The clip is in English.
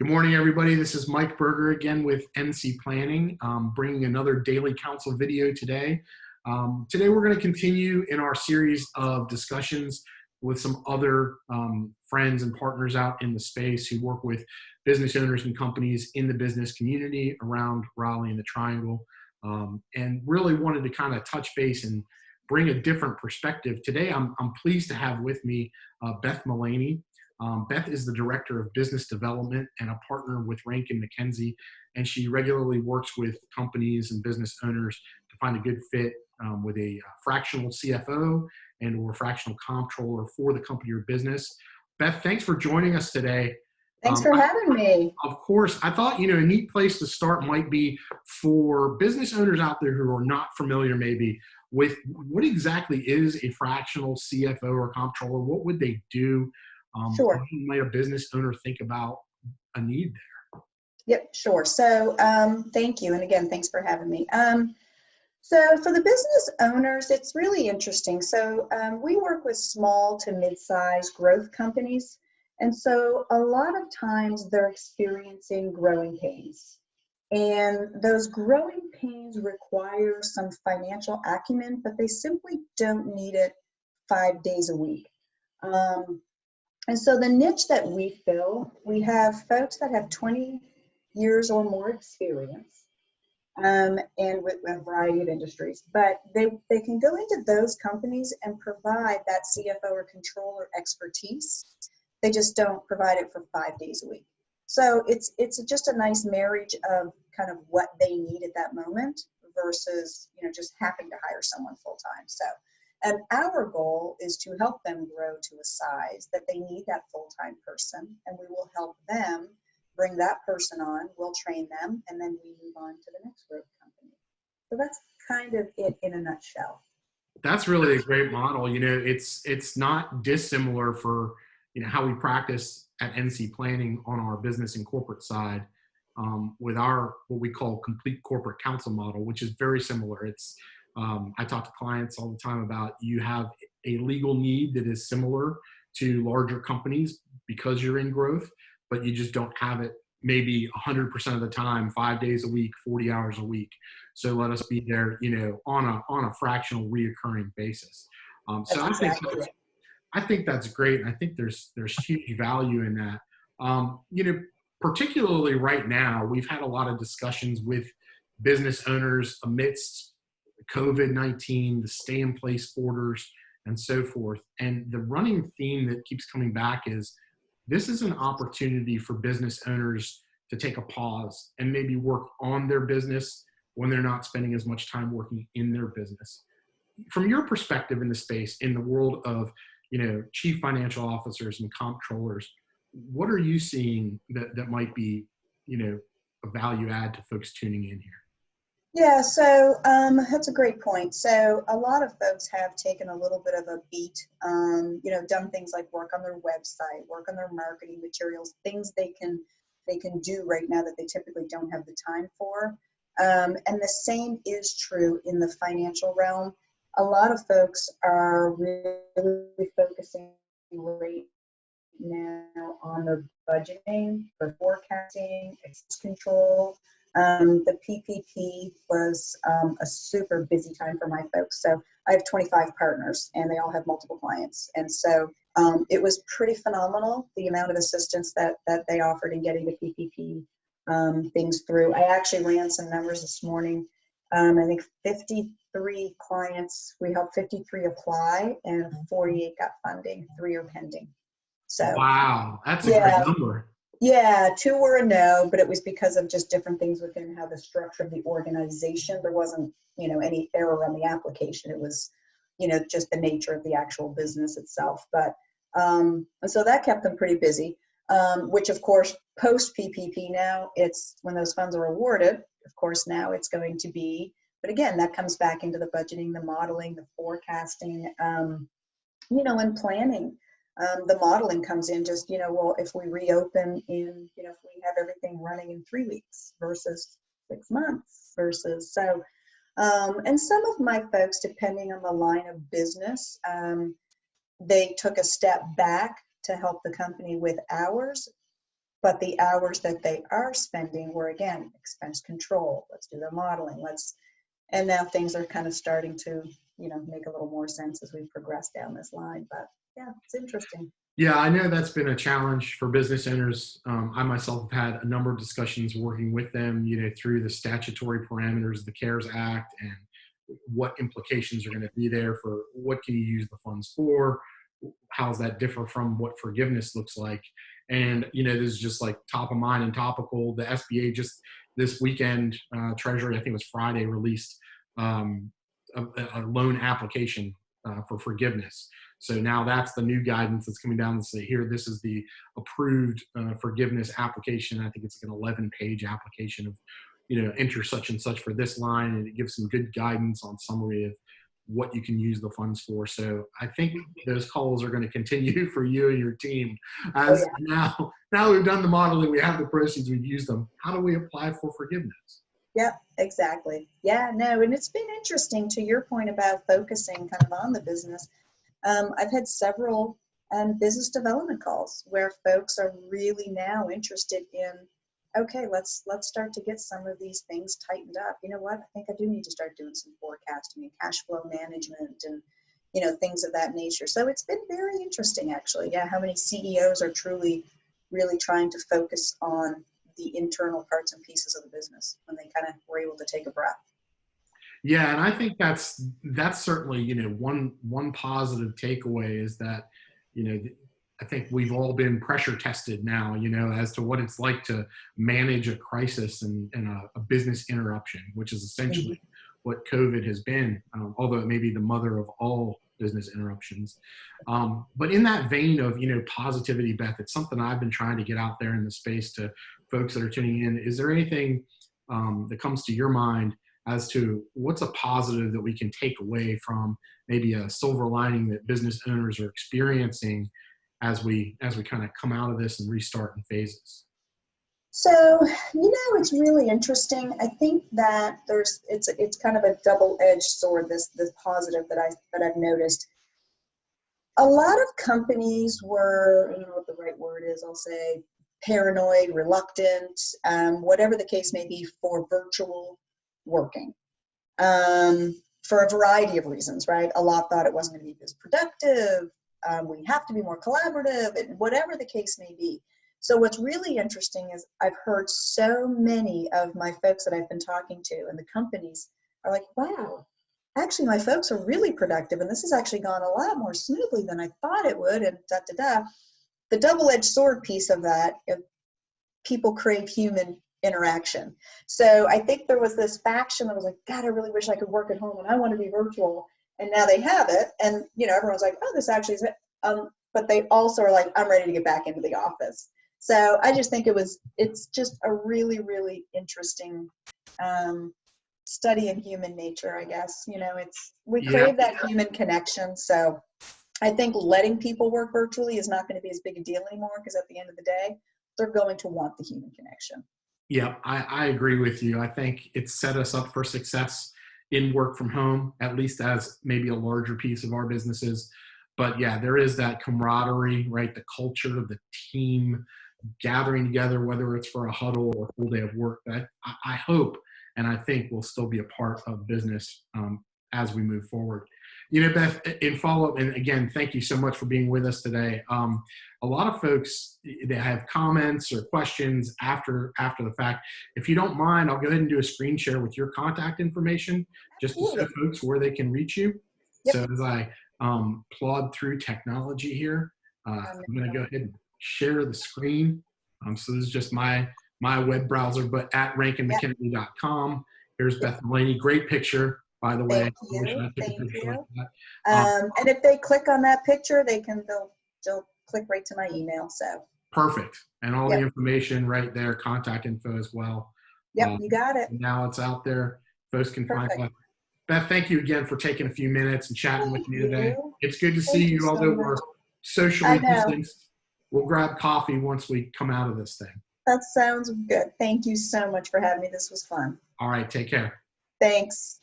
Good morning, everybody. This is Mike Berger again with NC Planning, bringing another Daily Counsel video today. Today, we're going to continue in our series of discussions with some other friends and partners out in the space who work with business owners and companies in the business community around Raleigh and the Triangle, and really wanted to kind of touch base and bring a different perspective. Today, I'm pleased to have with me Beth Mullaney. Beth is the Director of Business Development and a partner with Rankin, McKenzie, and she regularly works with companies and business owners to find a good fit with a fractional CFO and or fractional comptroller for the company or business. Beth, thanks for joining us today. Thanks for having me. Of course. I thought, a neat place to start might be for business owners out there who are not familiar maybe with what exactly is a fractional CFO or comptroller. What would they do? Sure. How might a business owner think about a need there? Yep, sure. So thank you. And again, thanks for having me. So for the business owners, it's really interesting. So we work with small to mid-sized growth companies. And so a lot of times they're experiencing growing pains. And those growing pains require some financial acumen, but they simply don't need it 5 days a week. And so the niche that we fill, we have folks that have 20 years or more experience and with a variety of industries, but they can go into those companies and provide that CFO or controller expertise. They just don't provide it for 5 days a week. So it's just a nice marriage of kind of what they need at that moment versus, just having to hire someone full time. So. And our goal is to help them grow to a size that they need that full-time person, and we will help them bring that person on, we'll train them, and then we move on to the next growth company. So that's kind of it in a nutshell. That's really a great model. It's not dissimilar for, how we practice at NC Planning on our business and corporate side with our, what we call complete corporate counsel model, which is very similar. I talk to clients all the time about you have a legal need that is similar to larger companies because you're in growth, but you just don't have it maybe 100% of the time, 5 days a week, 40 hours a week. So let us be there, on a fractional reoccurring basis. So I think that's great. And I think there's huge value in that. Particularly right now, we've had a lot of discussions with business owners amidst COVID-19, the stay-in-place orders, and so forth. And the running theme that keeps coming back is this is an opportunity for business owners to take a pause and maybe work on their business when they're not spending as much time working in their business. From your perspective in the space, in the world of, chief financial officers and comptrollers, what are you seeing that might be, a value add to folks tuning in here? Yeah, so that's a great point. So a lot of folks have taken a little bit of a beat, done things like work on their website, work on their marketing materials, things they can do right now that they typically don't have the time for. And the same is true in the financial realm. A lot of folks are really focusing right now on their budgeting, their forecasting, expense control. The PPP was a super busy time for my folks. So I have 25 partners and they all have multiple clients. And so it was pretty phenomenal, the amount of assistance that they offered in getting the PPP things through. I actually ran some numbers this morning. I think 53 clients, we helped 53 apply and 48 got funding, 3 are pending. So wow, that's a great number. Yeah, 2 were a no, but it was because of just different things within how the structure of the organization. There wasn't, any error on the application. It was, just the nature of the actual business itself. But and so that kept them pretty busy. Which of course, post PPP now, it's when those funds are awarded. Of course, now it's going to be. But again, that comes back into the budgeting, the modeling, the forecasting, and planning. The modeling comes in just, well, if we reopen in, if we have everything running in 3 weeks versus 6 months versus so, and some of my folks, depending on the line of business, they took a step back to help the company with hours. but the hours that they are spending were, again, expense control. Let's do the modeling. And now things are kind of starting to, make a little more sense as we progress down this line. But yeah, it's interesting. Yeah, I know that's been a challenge for business owners. I myself have had a number of discussions working with them, through the statutory parameters of the CARES Act and what implications are going to be there for what can you use the funds for, how does that differ from what forgiveness looks like. And, this is just like top of mind and topical. The SBA just this weekend, Treasury, I think it was Friday, released a loan application for forgiveness. So now that's the new guidance that's coming down to say, here, this is the approved forgiveness application. I think it's an 11-page application of, enter such and such for this line, and it gives some good guidance on summary of what you can use the funds for. So I think those calls are going to continue for you and your team. As now we've done the modeling, we have the proceeds, we've used them. How do we apply for forgiveness? Yeah, exactly. Yeah, no, and it's been interesting to your point about focusing kind of on the business. I've had several business development calls where folks are really now interested in, okay, let's start to get some of these things tightened up. You know what? I think I do need to start doing some forecasting and cash flow management and, things of that nature. So it's been very interesting, actually. Yeah, how many CEOs are truly really trying to focus on the internal parts and pieces of the business when they kind of were able to take a breath. Yeah, and I think that's certainly, one positive takeaway is that, I think we've all been pressure tested now, as to what it's like to manage a crisis and a business interruption, which is essentially what COVID has been, although it may be the mother of all business interruptions. But in that vein of, positivity, Beth, it's something I've been trying to get out there in the space to folks that are tuning in. Is there anything that comes to your mind as to what's a positive that we can take away from maybe a silver lining that business owners are experiencing as we kind of come out of this and restart in phases? So, it's really interesting. I think that it's kind of a double-edged sword, this positive that I've noticed. A lot of companies were, I don't know what the right word is, I'll say paranoid, reluctant, whatever the case may be, for virtual working, for a variety of reasons, right? A lot thought it wasn't going to be as productive. We have to be more collaborative, and whatever the case may be. So what's really interesting is I've heard so many of my folks that I've been talking to, and the companies are like, wow, actually my folks are really productive, and this has actually gone a lot more smoothly than I thought it would, and da-da-da. The double-edged sword piece of that, people crave human interaction. So I think there was this faction that was like, God, I really wish I could work at home and I want to be virtual. And now they have it. And, everyone's like, oh, this actually is it. But they also are like, I'm ready to get back into the office. So I just think it's just a really, really interesting study in human nature, I guess. We crave that human connection. So I think letting people work virtually is not going to be as big a deal anymore, because at the end of the day, they're going to want the human connection. Yeah, I agree with you. I think it's set us up for success in work from home, at least as maybe a larger piece of our businesses. But yeah, there is that camaraderie, right? The culture, the team gathering together, whether it's for a huddle or a full day of work, that I hope and I think will still be a part of business as we move forward. Beth, in follow-up, and again, thank you so much for being with us today. A lot of folks, they have comments or questions after the fact. If you don't mind, I'll go ahead and do a screen share with your contact information just to show folks where they can reach you. Yep. So as I plod through technology here, I'm going to go ahead and share the screen. So this is just my web browser, but at rankinmckenzie.com. Here's Beth Mullaney. Great picture, by the way. Thank you. And if they click on that picture, they'll click right to my email. So perfect. And all the information right there, contact info as well. Yep, you got it. Now it's out there. Folks can find that. Beth, thank you again for taking a few minutes and chatting with me today. It's good to see you, although we're socially distanced. We'll grab coffee once we come out of this thing. That sounds good. Thank you so much for having me. This was fun. All right, take care. Thanks.